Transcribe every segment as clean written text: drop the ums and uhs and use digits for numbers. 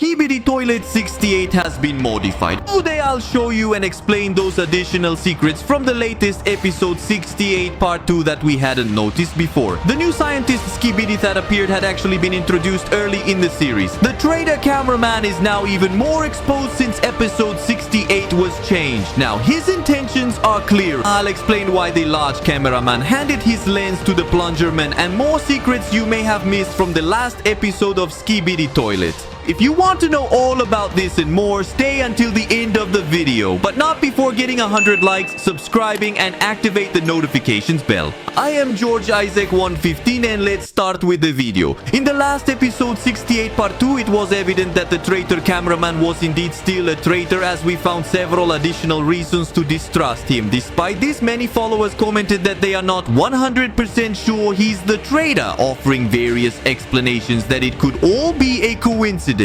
Skibidi Toilet 68 has been modified. Today I'll show you and explain those additional secrets from the latest episode 68 part 2 that we hadn't noticed before. The new scientist Skibidi that appeared had actually been introduced early in the series. The traitor cameraman is now even more exposed since episode 68 was changed. Now his intentions are clear. I'll explain why the large cameraman handed his lens to the plungerman and more secrets you may have missed from the last episode of Skibidi Toilet. If you want to know all about this and more, stay until the end of the video, but not before getting 100 likes, subscribing, and activate the notifications bell. I am George Isaac 115 and let's start with the video. In the last episode 68 part 2, it was evident that the traitor cameraman was indeed still a traitor, as we found several additional reasons to distrust him. Despite this, many followers commented that they are not 100% sure he's the traitor, offering various explanations that it could all be a coincidence.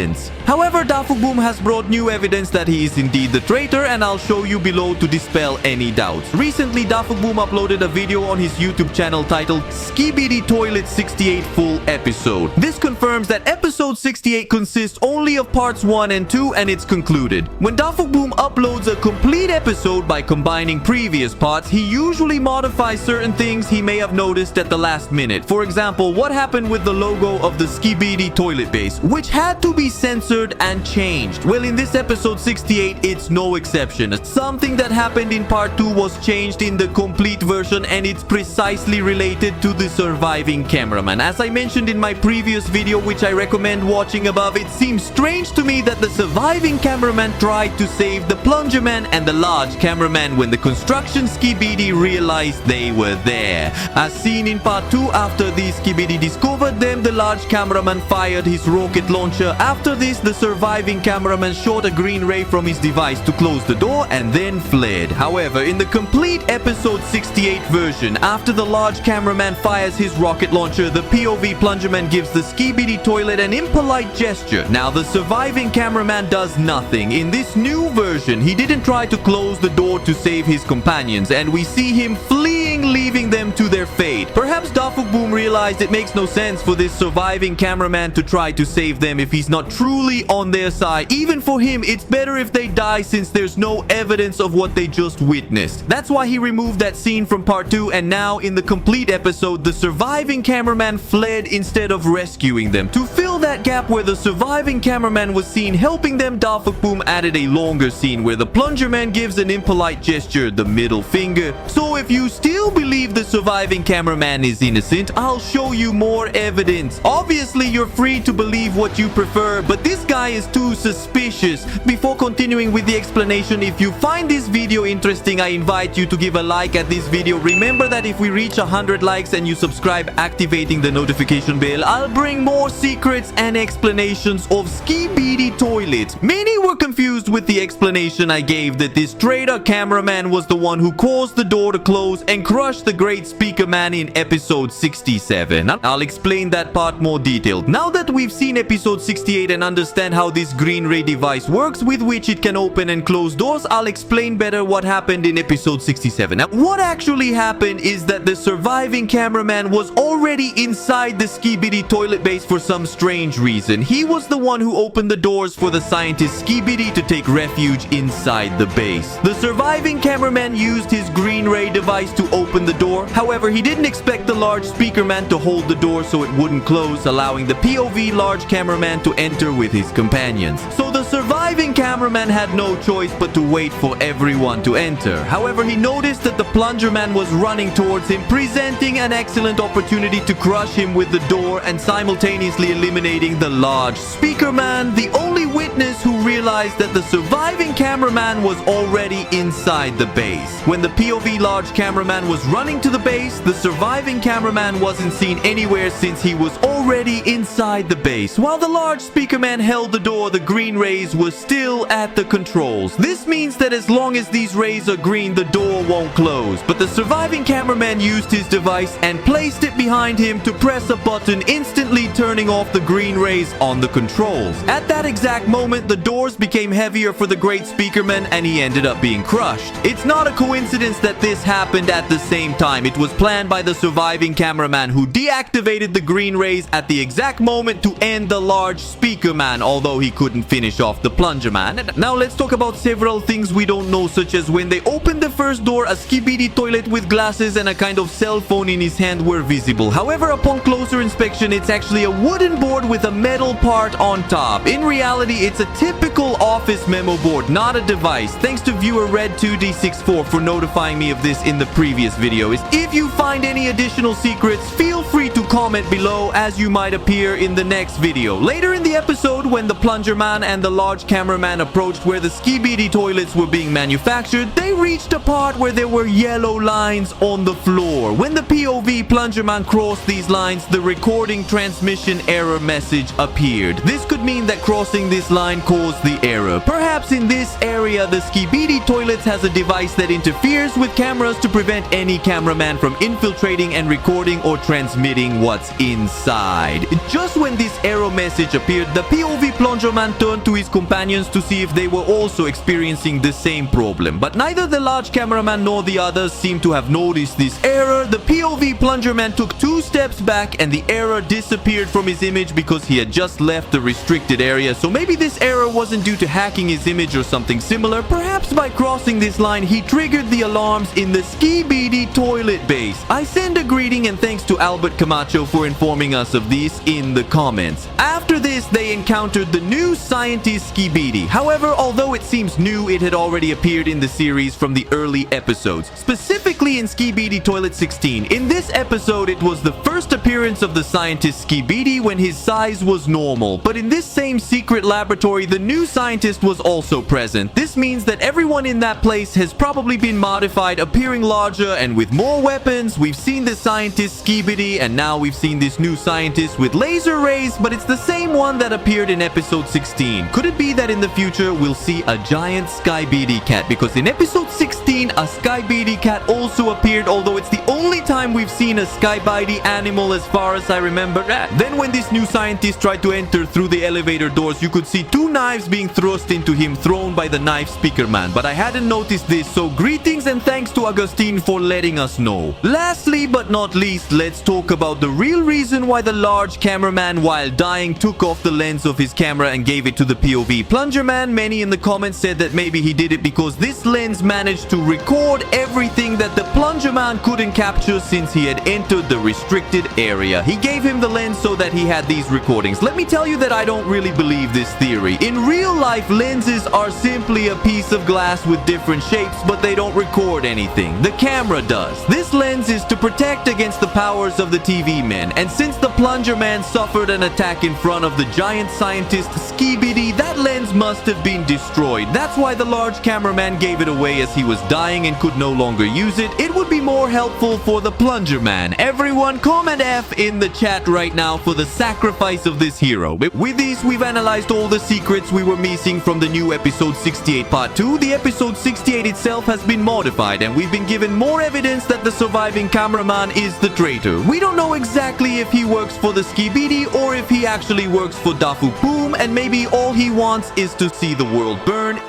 However, DAFUQ has brought new evidence that he is indeed the traitor, and I'll show you below to dispel any doubts. Recently, DAFUQ uploaded a video on his YouTube channel titled Skibidi Toilet 68 Full Episode. This confirms that episode 68 consists only of parts 1 and 2 and it's concluded. When DAFUQ uploads a complete episode by combining previous parts, he usually modifies certain things he may have noticed at the last minute. For example, what happened with the logo of the Skibidi toilet base, which had to be censored and changed. Well, in this episode 68, it's no exception. Something that happened in part 2 was changed in the complete version, and it's precisely related to the surviving cameraman. As I mentioned in my previous video, which I recommend watching above, it seems strange to me that the surviving cameraman tried to save the plungerman and the large cameraman when the construction Skibidi realized they were there. As seen in part 2, after the Skibidi discovered them, the large cameraman fired his rocket launcher. After this, the surviving cameraman shot a green ray from his device to close the door and then fled. However, in the complete episode 68 version, after the large cameraman fires his rocket launcher, the POV plungerman gives the Skibidi toilet an impolite gesture. Now, the surviving cameraman does nothing. In this new version, he didn't try to close the door to save his companions, and we see him fleeing, leaving them to their fate. Perhaps DAFUQ realized it makes no sense for this surviving cameraman to try to save them if he's not truly on their side. Even for him, it's better if they die since there's no evidence of what they just witnessed. That's why he removed that scene from part 2, and now in the complete episode, the surviving cameraman fled instead of rescuing them. To fill that gap where the surviving cameraman was seen helping them, DAFUQ added a longer scene where the plungerman gives an impolite gesture, the middle finger. So if you still believe the surviving cameraman is innocent, I'll show you more evidence. Obviously, you're free to believe what you prefer, but this guy is too suspicious. Before continuing with the explanation, if you find this video interesting, I invite you to give a like at this video. Remember that if we reach 100 likes and you subscribe activating the notification bell, I'll bring more secrets and explanations of Skibidi Toilet. Many were confused with the explanation I gave that this traitor cameraman was the one who caused the door to close and crushed the great speaker man in episode 67. I'll explain that part more detailed. Now that we've seen episode 68 and understand how this green ray device works with which it can open and close doors, I'll explain better what happened in episode 67. Now, what actually happened is that the surviving cameraman was already inside the Skibidi toilet base for some strange reason. He was the one who opened the doors for the scientist Skibidi to take refuge inside the base. The surviving cameraman used his green ray device to open the door. However, he didn't expect the large speaker man to hold the door so it wouldn't close, allowing the POV large cameraman to enter with his companions. So the surviving cameraman had no choice but to wait for everyone to enter. However, he noticed that the plungerman was running towards him, presenting an excellent opportunity to crush him with the door and simultaneously eliminating the large speaker man, the only witness who realized that the surviving cameraman was already inside the base. When the POV large cameraman was running to the base, the surviving cameraman wasn't seen anywhere since he was already inside the base. While the large speaker man held the door, the green rays were still at the controls. This means that as long as these rays are green, the door won't close. But the surviving cameraman used his device and placed it behind him to press a button, instantly turning off the green rays on the controls. At that exact moment, the doors became heavier for the great speakerman and he ended up being crushed. It's not a coincidence that this happened at the same time. It was planned by the surviving cameraman who deactivated the green rays at the exact moment to end the large speaker man, although he couldn't finish off the plunger man. And now let's talk about several things we don't know, such as when they opened the first door, a Skibidi toilet with glasses and a kind of cell phone in his hand were visible. However, upon closer inspection, it's actually a wooden board with a metal part on top. In reality, it's a typical office memo board, not a device. Thanks to viewer Red2D64 for notifying me of this in the previous video. If you find any additional secrets, feel free to comment below, as you might appear in the next video. Later in the episode, when the plunger man and the large cameraman approached where the Skibidi toilets were being manufactured, they reached a part where there were yellow lines on the floor. When the POV plunger man crossed these lines, the recording transmission error message appeared. This could mean that crossing this line caused the error. Perhaps in this area, the Skibidi toilets has a device that interferes with cameras to prevent any cameraman from infiltrating and recording or transmitting what's inside. Just when this error message appeared, the POV plunger man turned to his companions to see if they were also experiencing the same problem. But neither the large cameraman nor the others seemed to have noticed this error. The POV plunger man took 2 steps back and the error disappeared from his image because he had just left the restricted area. So maybe this error wasn't due to hacking his image or something similar. Perhaps by crossing this line, he triggered the alarms in the Skibidi toilet base. I send a greeting and thanks to Albert Camacho for informing us of this in the comments. After this, they encountered the new scientist Skibidi. However, although it seems new, it had already appeared in the series from the early episodes, specifically in Skibidi Toilet 16. In this episode, it was the first appearance of the scientist Skibidi when his size was normal. But in this same secret laboratory, the new scientist was also present. This means that everyone in that place has probably been modified, appearing larger and with more weapons. We've seen the scientist Skibidi, and now we've seen this new scientist with laser rays, but it's the same one that appeared in episode 16. Could it be that in the future we'll see a giant SKIBIDI cat? Because in episode 16, a SKIBIDI cat also appeared, although it's the only time we've seen a SKIBIDI animal as far as I remember. Then when this new scientist tried to enter through the elevator doors, you could see 2 knives being thrust into him, thrown by the knife speaker man. But I hadn't noticed this, so greetings and thanks to Agustin for letting us know. Lastly but not least, let's talk about the real reason why the large cameraman, while dying, took off the lens of his camera and gave it to the POV plunger man. Many in the comments said that maybe he did it because this lens managed to record everything that the plunger man couldn't capture since he had entered the restricted area. He gave him the lens so that he had these recordings. Let me tell you that I don't really believe this theory. In real life, lenses are simply a piece of glass with different shapes, but they don't record anything. The camera does. This lens is to protect against the powers of the TV men, and since the plunger man suffered an attack in front of the giant scientist Skibidi, that lens must have been destroyed. That's why the large cameraman gave it away as he was dying and could no longer use it. It would be more helpful for the plunger man. Everyone comment F in the chat right now for the sacrifice of this hero. With this, we've analyzed all the secrets we were missing from the new episode 68 part 2. The episode 68 itself has been modified, and we've been given more evidence that the surviving cameraman is the traitor. We don't know exactly if he works for the Skibidi or if he actually works for DAFUQ, and maybe all he wants is to see the world burn.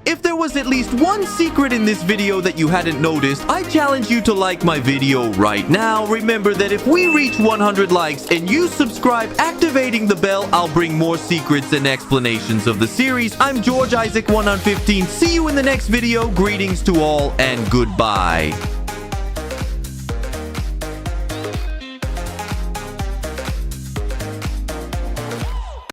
If there was at least one secret in this video that you hadn't noticed, I challenge you to like my video right now. Remember that if we reach 100 likes and you subscribe activating the bell, I'll bring more secrets and explanations of the series. I'm George Isaac 115. See you in the next video. Greetings to all and goodbye.